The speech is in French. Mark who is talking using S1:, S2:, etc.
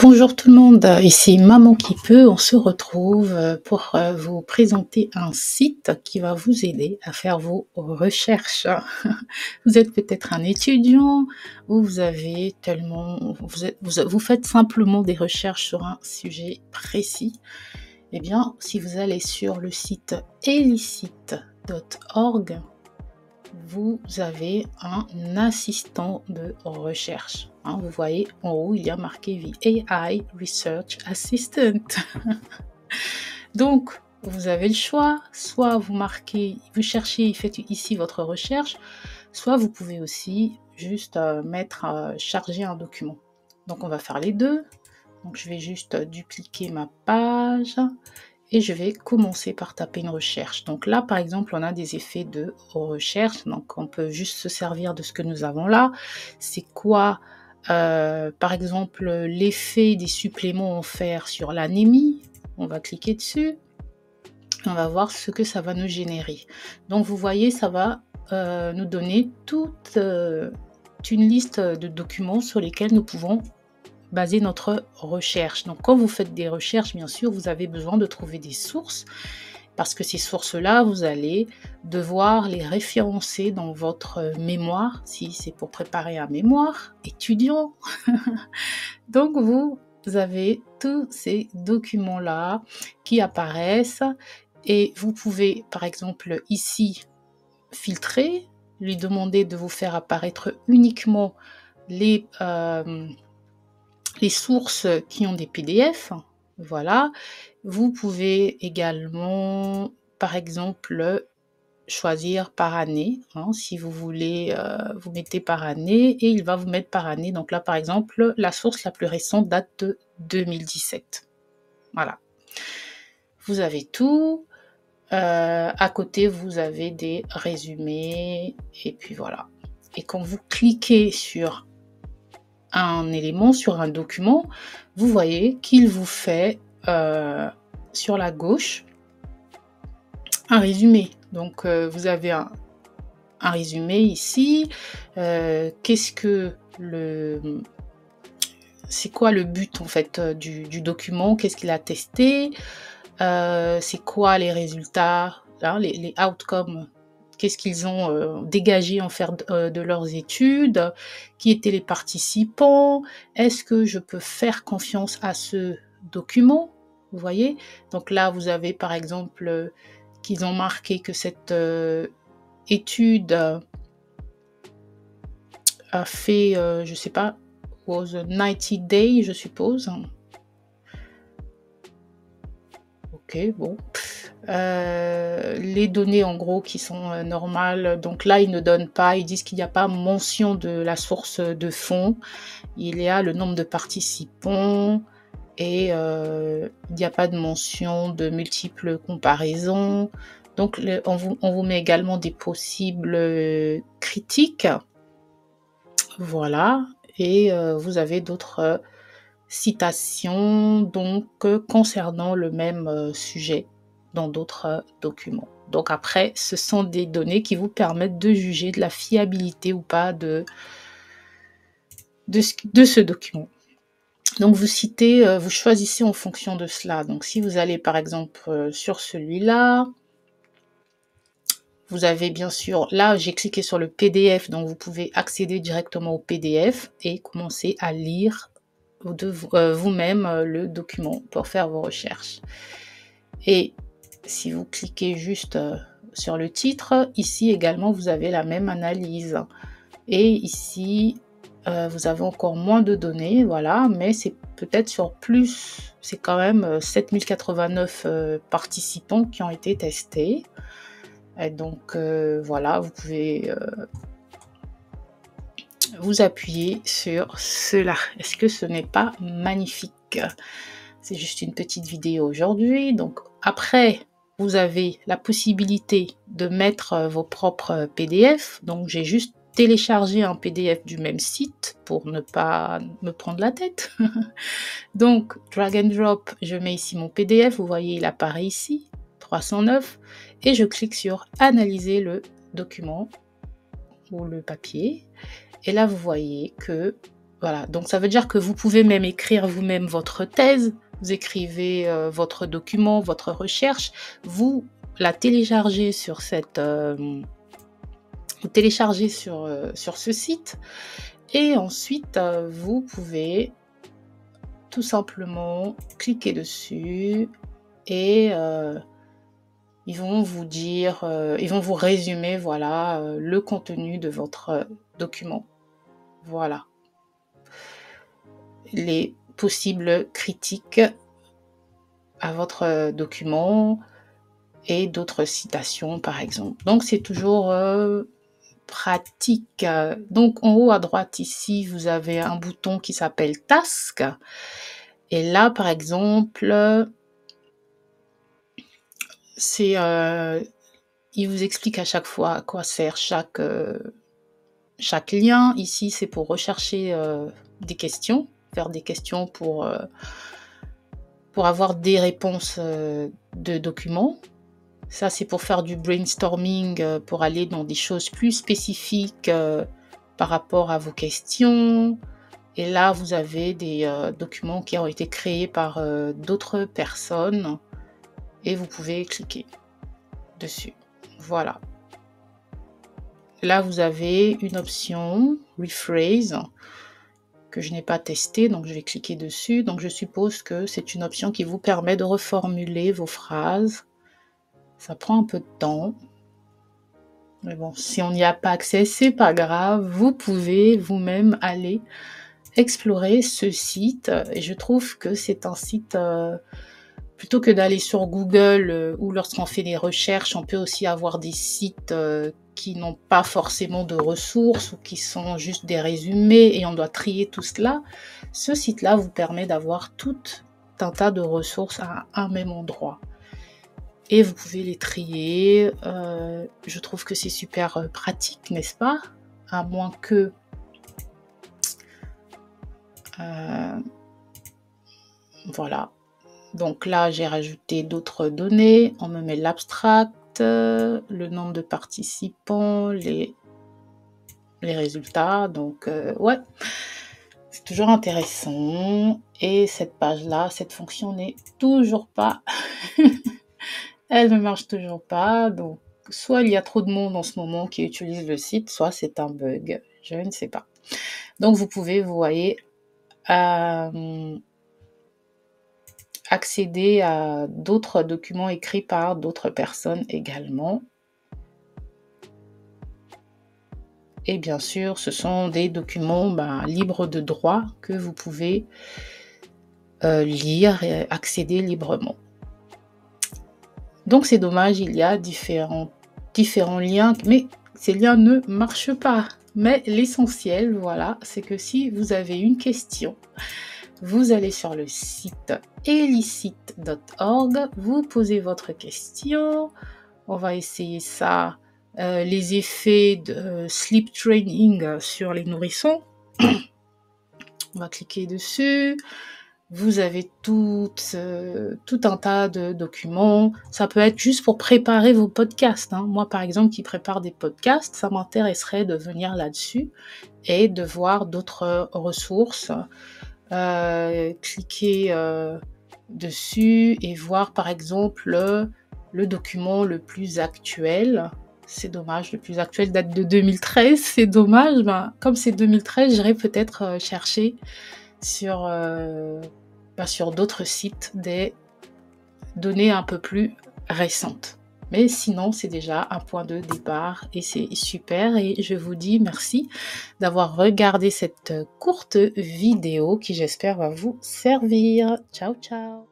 S1: Bonjour tout le monde, ici Maman qui peut. On se retrouve pour vous présenter un site qui va vous aider à faire vos recherches. Vous êtes peut-être un étudiant ou vous faites simplement des recherches sur un sujet précis. Eh bien, si vous allez sur le site elicit.org, vous avez un assistant de recherche. Vous voyez en haut, il y a marqué AI Research Assistant. Donc, vous avez le choix, soit vous cherchez, faites ici votre recherche, soit vous pouvez aussi juste charger un document. Donc, on va faire les deux. Donc, je vais juste dupliquer ma page. Et je vais commencer par taper une recherche. Donc là, par exemple, on a des effets de recherche. Donc, on peut juste se servir de ce que nous avons là. C'est quoi, par exemple, l'effet des suppléments offerts sur l'anémie? On va cliquer dessus. On va voir ce que ça va nous générer. Donc, vous voyez, ça va nous donner toute une liste de documents sur lesquels nous pouvons baser notre recherche. Donc, quand vous faites des recherches, bien sûr, vous avez besoin de trouver des sources parce que ces sources-là, vous allez devoir les référencer dans votre mémoire, si c'est pour préparer un mémoire étudiant. Donc, vous avez tous ces documents-là qui apparaissent et vous pouvez, par exemple, ici, filtrer, lui demander de vous faire apparaître uniquement les sources qui ont des PDF, voilà. Vous pouvez également, par exemple, choisir par année. Si vous voulez, vous mettez par année et il va vous mettre par année. Donc là, par exemple, la source la plus récente date de 2017. Voilà. Vous avez tout. À côté, vous avez des résumés et puis voilà. Et quand vous cliquez sur un élément, sur un document, vous voyez qu'il vous fait sur la gauche un résumé. Donc vous avez un résumé ici. C'est quoi le but en fait du document? Qu'est-ce qu'il a testé? C'est quoi les résultats, les outcomes? Qu'est-ce qu'ils ont dégagé en faire de leurs études? Qui étaient les participants? Est-ce que je peux faire confiance à ce document? Vous voyez? Donc là, vous avez par exemple qu'ils ont marqué que cette étude a fait, je sais pas, was 90 days, je suppose. Ok, bon. Les données en gros qui sont normales, donc là ils ne donnent pas, ils disent qu'il n'y a pas mention de la source de fond, il y a le nombre de participants et il n'y a pas de mention de multiples comparaisons. Donc on vous met également des possibles critiques, voilà, et vous avez d'autres citations donc concernant le même sujet dans d'autres documents. Donc après, ce sont des données qui vous permettent de juger de la fiabilité ou pas de ce document. Donc vous choisissez en fonction de cela. Donc si vous allez par exemple sur celui-là, vous avez bien sûr, là j'ai cliqué sur le PDF, donc vous pouvez accéder directement au PDF et commencer à lire vous-même le document pour faire vos recherches. Et si vous cliquez juste sur le titre, ici également vous avez la même analyse. Et ici, vous avez encore moins de données, voilà, mais c'est peut-être sur plus, c'est quand même 7089 participants qui ont été testés. Et donc voilà, vous pouvez vous appuyer sur cela. Est-ce que ce n'est pas magnifique? C'est juste une petite vidéo aujourd'hui. Donc après, vous avez la possibilité de mettre vos propres PDF. Donc j'ai juste téléchargé un PDF du même site pour ne pas me prendre la tête. Donc drag and drop, je mets ici mon PDF. Vous voyez, il apparaît ici, 309. Et je clique sur analyser le document ou le papier. Et là, vous voyez que Voilà, donc ça veut dire que vous pouvez même écrire vous-même votre thèse, vous écrivez votre document, votre recherche, vous la téléchargez sur vous téléchargez sur ce site et ensuite vous pouvez tout simplement cliquer dessus et ils vont vous dire, ils vont vous résumer voilà le contenu de votre document. Voilà. Les possibles critiques à votre document et d'autres citations par exemple. Donc c'est toujours pratique. Donc en haut à droite ici, vous avez un bouton qui s'appelle Task. Et là par exemple, c'est il vous explique à chaque fois à quoi sert chaque lien. Ici c'est pour rechercher des questions, faire des questions pour avoir des réponses de documents. Ça, c'est pour faire du brainstorming, pour aller dans des choses plus spécifiques par rapport à vos questions. Et là, vous avez des documents qui ont été créés par d'autres personnes et vous pouvez cliquer dessus. Voilà. Là, vous avez une option Rephrase que je n'ai pas testé, donc je vais cliquer dessus. Donc je suppose que c'est une option qui vous permet de reformuler vos phrases. Ça prend un peu de temps. Mais bon, si on n'y a pas accès, c'est pas grave. Vous pouvez vous-même aller explorer ce site. Et je trouve que c'est un site, plutôt que d'aller sur Google, ou lorsqu'on fait des recherches, on peut aussi avoir des sites qui n'ont pas forcément de ressources ou qui sont juste des résumés et on doit trier tout cela. Ce site-là vous permet d'avoir tout un tas de ressources à un même endroit. Et vous pouvez les trier. Je trouve que c'est super pratique, n'est-ce pas? À moins que voilà. Donc là, j'ai rajouté d'autres données. On me met l'abstract, le nombre de participants, les résultats. Donc ouais, c'est toujours intéressant. Et cette page-là, cette fonction n'est toujours pas... Elle ne marche toujours pas. Donc soit il y a trop de monde en ce moment qui utilise le site, soit c'est un bug. Je ne sais pas. Donc vous pouvez, vous voyez, accéder à d'autres documents écrits par d'autres personnes également. Et bien sûr, ce sont des documents libres de droit que vous pouvez lire et accéder librement. Donc c'est dommage, il y a différents liens, mais ces liens ne marchent pas. Mais l'essentiel, voilà, c'est que si vous avez une question, vous allez sur le site elicit.org, vous posez votre question. On va essayer ça, les effets de sleep training sur les nourrissons. On va cliquer dessus. Vous avez tout un tas de documents. Ça peut être juste pour préparer vos podcasts. Moi, par exemple, qui prépare des podcasts, ça m'intéresserait de venir là-dessus et de voir d'autres ressources. Cliquer dessus et voir, par exemple, le document le plus actuel. C'est dommage, le plus actuel date de 2013. C'est dommage. Comme c'est 2013, j'irai peut-être chercher sur d'autres sites des données un peu plus récentes. Mais sinon, c'est déjà un point de départ et c'est super. Et je vous dis merci d'avoir regardé cette courte vidéo qui, j'espère, va vous servir. Ciao, ciao!